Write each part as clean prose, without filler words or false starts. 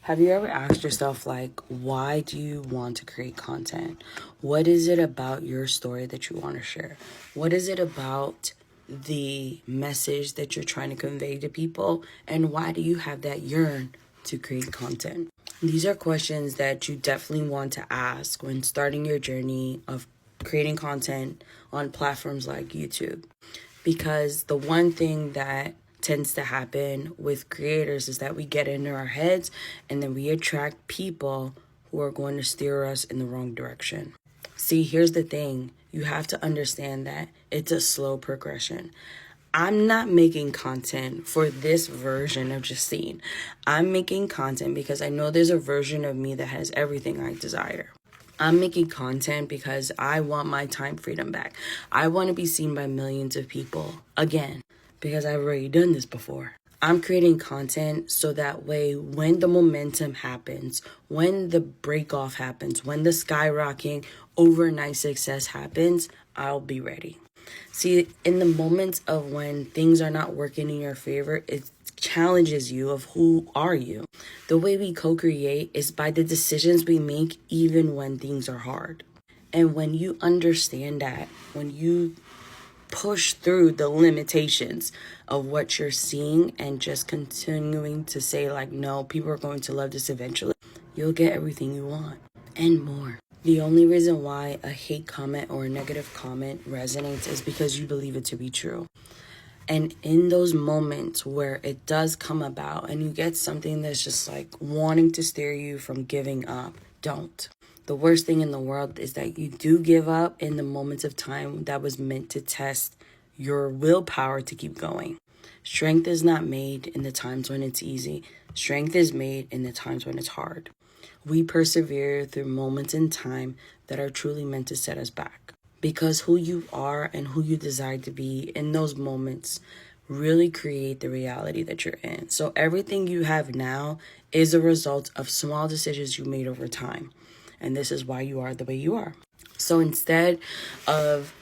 Have you ever asked yourself, like, why do you want to create content? What is it about your story that you want to share? What is it about the message that you're trying to convey to people? And why do you have that yearn to create content? These are questions that you definitely want to ask when starting your journey of creating content on platforms like YouTube. Because the one thing that tends to happen with creators is that we get into our heads and then we attract people who are going to steer us in the wrong direction. See, here's the thing. You have to understand that it's a slow progression. I'm not making content for this version of Justine. I'm making content because I know there's a version of me that has everything I desire. I'm making content because I want my time freedom back. I want to be seen by millions of people again, because I've already done this before. I'm creating content so that way when the momentum happens, when the break off happens, when the skyrocketing overnight success happens, I'll be ready. See, in the moments of when things are not working in your favor, it challenges you of who are you. The way we co-create is by the decisions we make even when things are hard. And when you understand that, when you push through the limitations of what you're seeing and just continuing to say like, no, people are going to love this eventually, you'll get everything you want and more. The only reason why a hate comment or a negative comment resonates is because you believe it to be true. And in those moments where it does come about and you get something that's just like wanting to steer you from giving up, don't. The worst thing in the world is that you do give up in the moments of time that was meant to test your willpower to keep going. Strength is not made in the times when it's easy. Strength is made in the times when it's hard. We persevere through moments in time that are truly meant to set us back. Because who you are and who you desire to be in those moments really create the reality that you're in. So everything you have now is a result of small decisions you made over time. And this is why you are the way you are. So instead of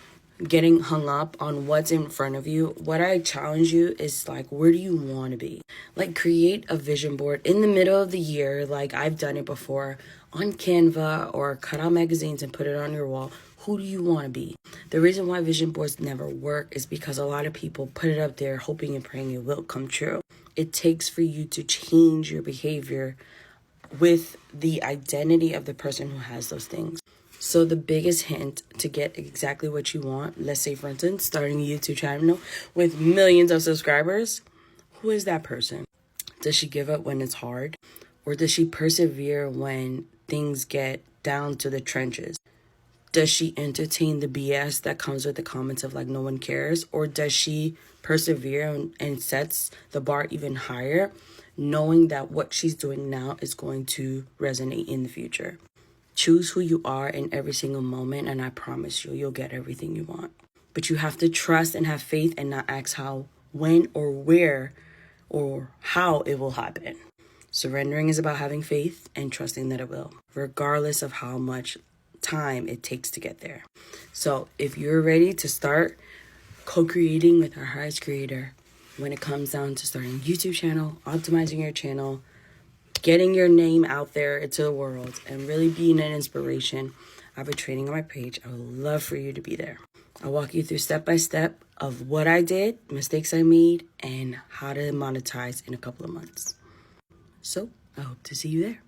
getting hung up on what's in front of you, what I challenge you is like, where do you want to be? Like, create a vision board in the middle of the year, like I've done it before, on Canva, or cut out magazines and put it on your wall. Who do you want to be? The reason why vision boards never work is because a lot of people put it up there hoping and praying it will come true. It takes for you to change your behavior with the identity of the person who has those things. So the biggest hint to get exactly what you want, let's say for instance, starting a YouTube channel with millions of subscribers, who is that person? Does she give up when it's hard? Or does she persevere when things get down to the trenches? Does she entertain the BS that comes with the comments of like no one cares? Or does she persevere and sets the bar even higher, knowing that what she's doing now is going to resonate in the future? Choose who you are in every single moment, and I promise you'll get everything you want. But you have to trust and have faith and not ask how, when, or where, or how it will happen. Surrendering is about having faith and trusting that it will, regardless of how much time it takes to get there. So if you're ready to start co-creating with our highest creator, when it comes down to starting a YouTube channel, optimizing your channel, getting your name out there into the world, and really being an inspiration, I have a training on my page. I would love for you to be there. I'll walk you through step by step of what I did, mistakes I made, and how to monetize in a couple of months. So I hope to see you there.